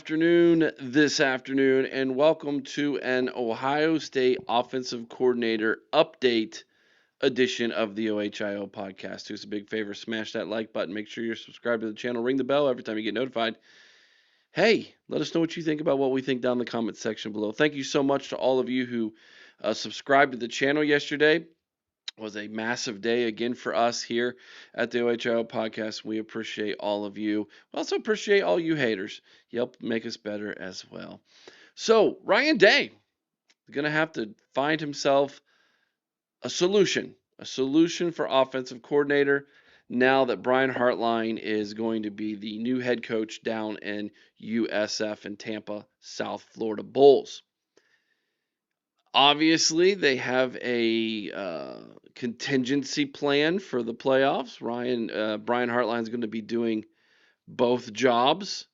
afternoon and welcome to an Ohio State offensive coordinator update edition of the OHIO podcast. Do us a big favor, smash that like button, make sure you're subscribed to the channel, ring the bell every time you get notified. Hey, let us know what you think about what we think down in the comment section below. Thank you so much to all of you who subscribed to the channel yesterday. Was a massive day again for us here at the OHIO podcast. We appreciate all of you. We also appreciate all you haters. You help make us better as well. So Ryan Day is going to have to find himself a solution for offensive coordinator now that Brian Hartline is going to be the new head coach down in USF and Tampa, South Florida Bulls. Obviously, they have a contingency plan for the playoffs. Brian Hartline is going to be doing both jobs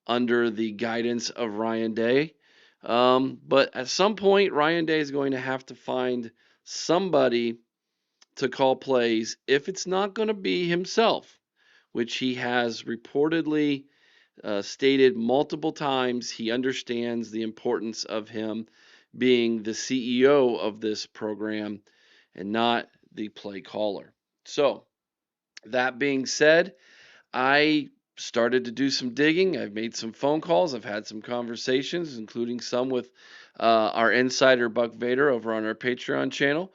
under the guidance of Ryan Day. But at some point, Ryan Day is going to have to find somebody to call plays if it's not going to be himself, which he has reportedly stated multiple times. He understands the importance of him being the CEO of this program and not the play caller. So, that being said, I started to do some digging. I've made some phone calls. I've had some conversations, including some with our insider Buck Vader over on our Patreon channel.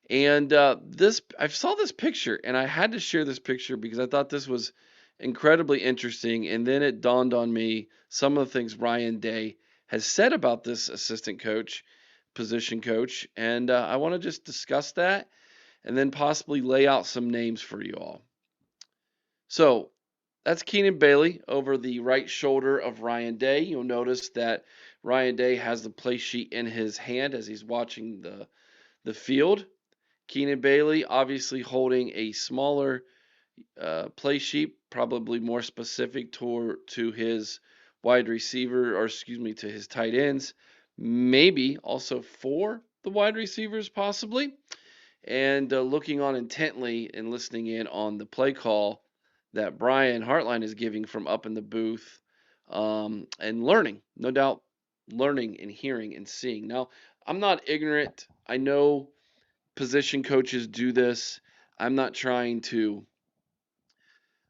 And I saw this picture, and I had to share this picture because I thought this was incredibly interesting. And then it dawned on me some of the things Ryan Day has said about this assistant coach, position coach, and I want to just discuss that and then possibly lay out some names for you all. So that's Keenan Bailey over the right shoulder of Ryan Day. You'll notice that Ryan Day has the play sheet in his hand as he's watching the field. Keenan Bailey obviously holding a smaller play sheet, probably more specific to his wide receiver, or excuse me, to his tight ends, maybe also for the wide receivers, possibly. And looking on intently and listening in on the play call that Brian Hartline is giving from up in the booth, and learning, no doubt, learning and hearing and seeing. Now, I'm not ignorant. I know position coaches do this. I'm not trying to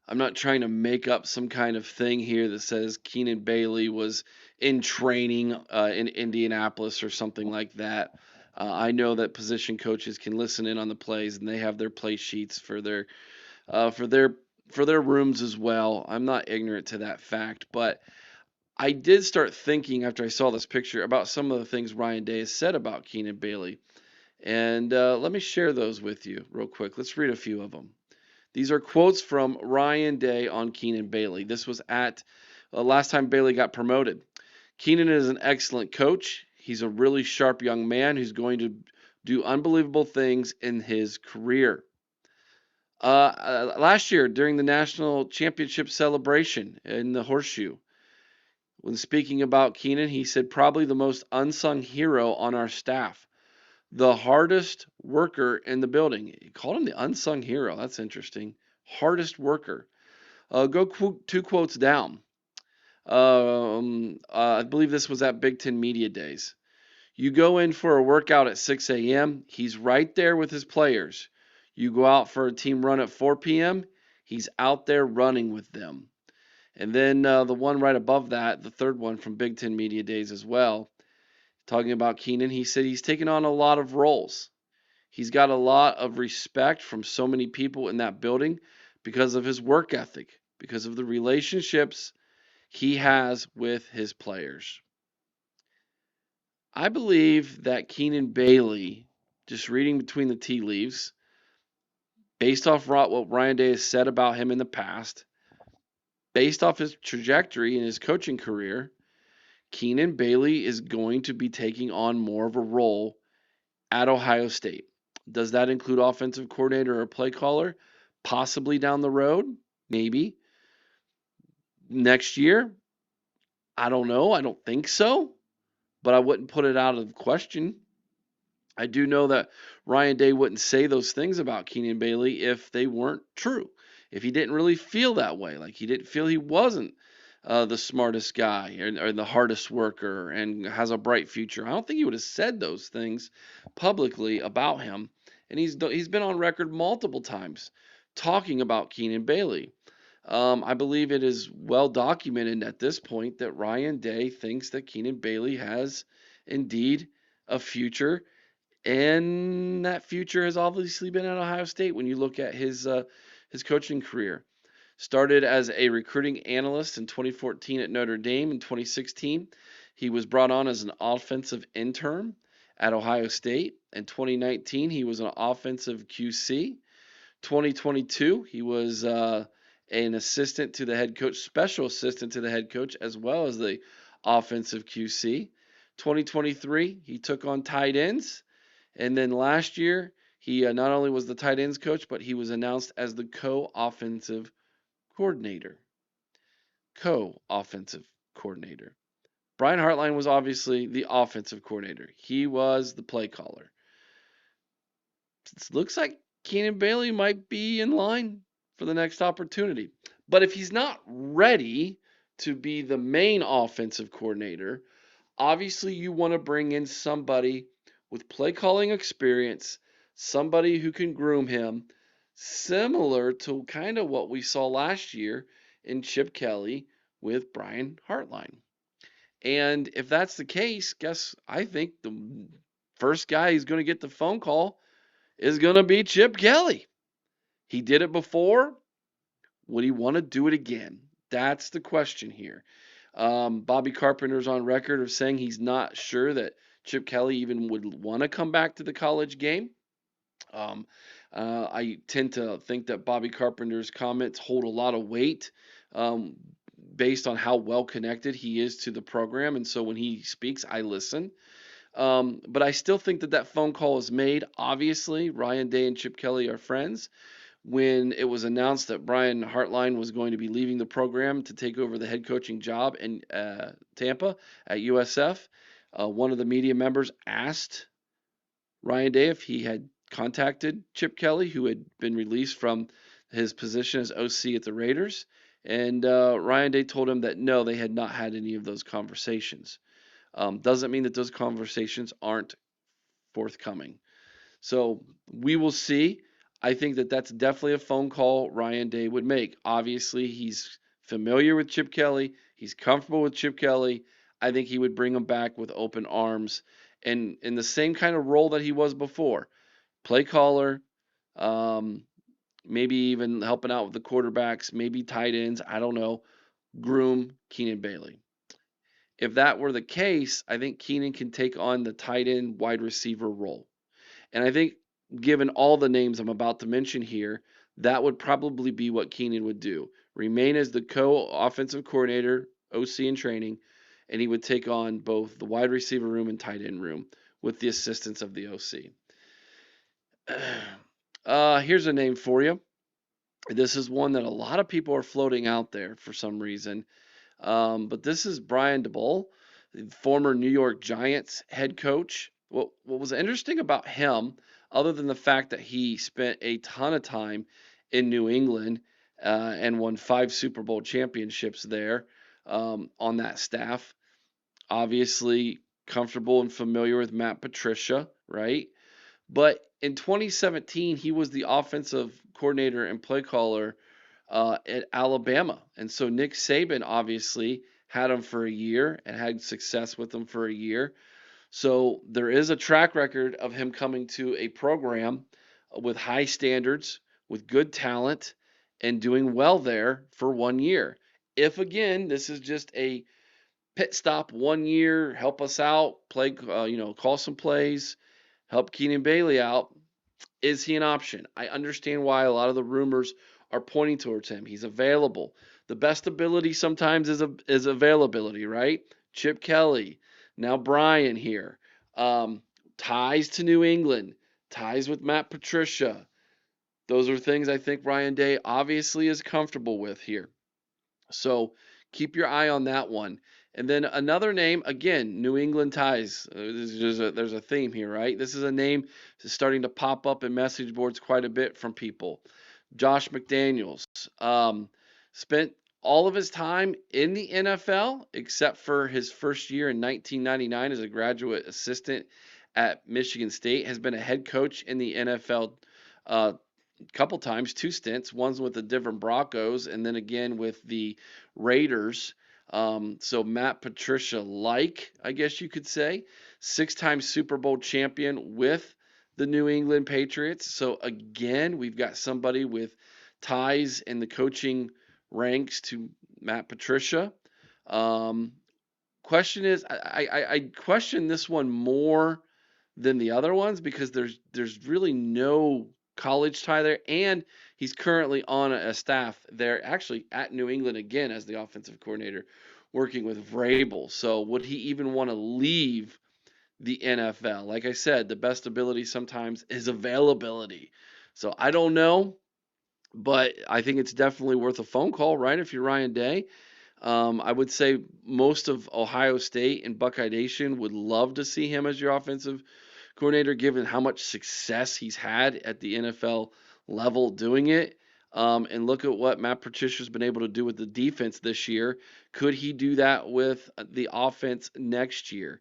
I'm not trying to make up some kind of thing here that says Keenan Bailey was in training in Indianapolis or something like that. I know that position coaches can listen in on the plays, and they have their play sheets for their uh, for their for their rooms as well. I'm not ignorant to that fact, but I did start thinking after I saw this picture about some of the things Ryan Day has said about Keenan Bailey, and let me share those with you real quick. Let's read a few of them. These are quotes from Ryan Day on Keenan Bailey. This was at last time Bailey got promoted. Keenan is an excellent coach. He's a really sharp young man who's going to do unbelievable things in his career. Last year, during the national championship celebration in the Horseshoe, when speaking about Keenan, he said probably the most unsung hero on our staff, the hardest worker in the building. He called him the unsung hero. That's interesting. Hardest worker. Two quotes down. I believe this was at Big Ten Media Days. You go in for a workout at 6 a.m., he's right there with his players. You go out for a team run at 4 p.m., he's out there running with them. And then the one right above that, the third one from Big Ten Media Days as well, talking about Keenan, he said he's taken on a lot of roles. He's got a lot of respect from so many people in that building because of his work ethic, because of the relationships he has with his players. I believe that Keenan Bailey, just reading between the tea leaves, based off what Ryan Day has said about him in the past, based off his trajectory in his coaching career, Keenan Bailey is going to be taking on more of a role at Ohio State. Does that include offensive coordinator or play caller? Possibly down the road, maybe. Next year? I don't know. I don't think so, but I wouldn't put it out of the question. I do know that Ryan Day wouldn't say those things about Keenan Bailey if they weren't true. If he didn't really feel that way, like he didn't feel he wasn't the smartest guy or the hardest worker and has a bright future. I don't think he would have said those things publicly about him. And he's been on record multiple times talking about Keenan Bailey. I believe it is well documented at this point that Ryan Day thinks that Keenan Bailey has indeed a future, and that future has obviously been at Ohio State. When you look at his coaching career, started as a recruiting analyst in 2014 at Notre Dame. In 2016, he was brought on as an offensive intern at Ohio State. In 2019, he was an offensive QC. 2022, he was an assistant to the head coach, special assistant to the head coach, as well as the offensive QC. 2023, he took on tight ends. And then last year, he not only was the tight ends coach, but he was announced as the co-offensive coordinator. Co-offensive coordinator. Brian Hartline was obviously the offensive coordinator. He was the play caller. It looks like Keenan Bailey might be in line for the next opportunity. But if he's not ready to be the main offensive coordinator, obviously you want to bring in somebody with play calling experience, somebody who can groom him, similar to kind of what we saw last year in Chip Kelly with Brian Hartline. And if that's the case, I think the first guy who's going to get the phone call is going to be Chip Kelly. He did it before. Would he want to do it again? That's the question here. Bobby Carpenter's on record of saying he's not sure that Chip Kelly even would want to come back to the college game. Um, I tend to think that Bobby Carpenter's comments hold a lot of weight um, based on how well connected he is to the program. And so when he speaks, I listen. But I still think that that phone call is made. Obviously, Ryan Day and Chip Kelly are friends. When it was announced that Brian Hartline was going to be leaving the program to take over the head coaching job in Tampa at USF, one of the media members asked Ryan Day if he had contacted Chip Kelly, who had been released from his position as OC at the Raiders. And Ryan Day told him that no, they had not had any of those conversations. Doesn't mean that those conversations aren't forthcoming. So we will see. I think that that's definitely a phone call Ryan Day would make. Obviously, he's familiar with Chip Kelly. He's comfortable with Chip Kelly. I think he would bring him back with open arms and in the same kind of role that he was before. Play caller, um, maybe even helping out with the quarterbacks, maybe tight ends. I don't know. Groom Keenan Bailey. If that were the case, I think Keenan can take on the tight end wide receiver role. And I think, given all the names I'm about to mention here, that would probably be what Keenan would do. Remain as the co-offensive coordinator, OC in training, and he would take on both the wide receiver room and tight end room with the assistance of the OC. Here's a name for you. This is one that a lot of people are floating out there for some reason. But this is Brian Daboll, the former New York Giants head coach. What was interesting about him, other than the fact that he spent a ton of time in New England and won 5 Super Bowl championships there on that staff, obviously comfortable and familiar with Matt Patricia, right? But in 2017, he was the offensive coordinator and play caller at Alabama. And so Nick Saban obviously had him for a year and had success with him for a year. So there is a track record of him coming to a program with high standards, with good talent, and doing well there for 1 year. If again, this is just a pit stop 1 year, help us out, play, call some plays, help Keenan Bailey out, is he an option? I understand why a lot of the rumors are pointing towards him. He's available. The best ability sometimes is availability, right? Chip Kelly, now Brian here. Ties to New England, ties with Matt Patricia. Those are things I think Ryan Day obviously is comfortable with here. So keep your eye on that one. And then another name, again, New England ties. There's a theme here, right? This is a name that's starting to pop up in message boards quite a bit from people. Josh McDaniels spent all of his time in the NFL, except for his first year in 1999 as a graduate assistant at Michigan State, has been a head coach in the NFL a couple times, two stints, one's with the different Broncos, and then again with the Raiders. So Matt Patricia, like, I guess you could say, six-time Super Bowl champion with the New England Patriots. So again, we've got somebody with ties in the coaching ranks to Matt Patricia. Um, Question is, I question this one more than the other ones because there's really no college tie there, and he's currently on a staff there, actually at New England again as the offensive coordinator, working with Vrabel. So would he even want to leave the NFL? Like I said, the best ability sometimes is availability. So I don't know, but I think it's definitely worth a phone call, right? If you're Ryan Day. I would say most of Ohio State and Buckeye Nation would love to see him as your offensive coordinator, given how much success he's had at the NFL level doing it. And look at what Matt Patricia's been able to do with the defense this year. Could he do that with the offense next year?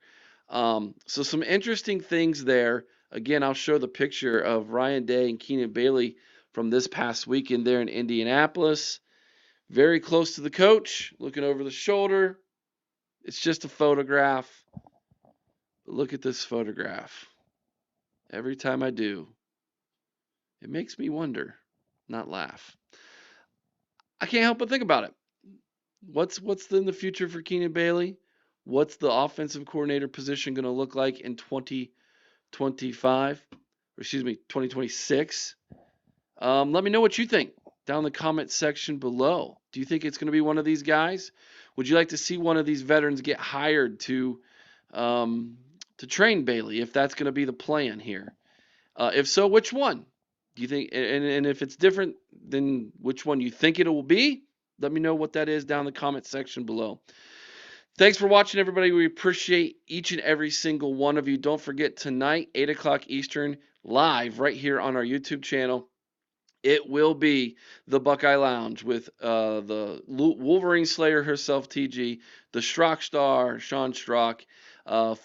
So some interesting things there. Again, I'll show the picture of Ryan Day and Keenan Bailey from this past weekend there in Indianapolis. Very close to the coach, looking over the shoulder. It's just a photograph. But look at this photograph. Every time I do, it makes me wonder, not laugh. I can't help but think about it. What's in the future for Keenan Bailey? What's the offensive coordinator position going to look like in 2025? Or excuse me, 2026? Let me know what you think down in the comment section below. Do you think it's going to be one of these guys? Would you like to see one of these veterans get hired um, to train Bailey, if that's going to be the plan here? If so, which one? Do you think? And if it's different than which one you think it will be, let me know what that is down in the comment section below. Thanks for watching, everybody. We appreciate each and every single one of you. Don't forget tonight, 8 o'clock Eastern, live right here on our YouTube channel. It will be the Buckeye Lounge with the Wolverine Slayer herself, TG, the Schrock star, Sean Schrock.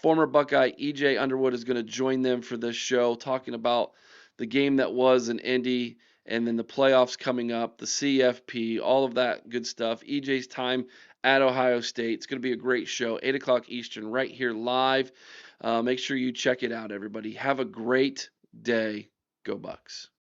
Former Buckeye EJ Underwood is going to join them for this show, talking about the game that was in Indy and then the playoffs coming up, the CFP, all of that good stuff. EJ's time at Ohio State. It's going to be a great show, 8 o'clock Eastern, right here live. Make sure you check it out, everybody. Have a great day. Go Bucks.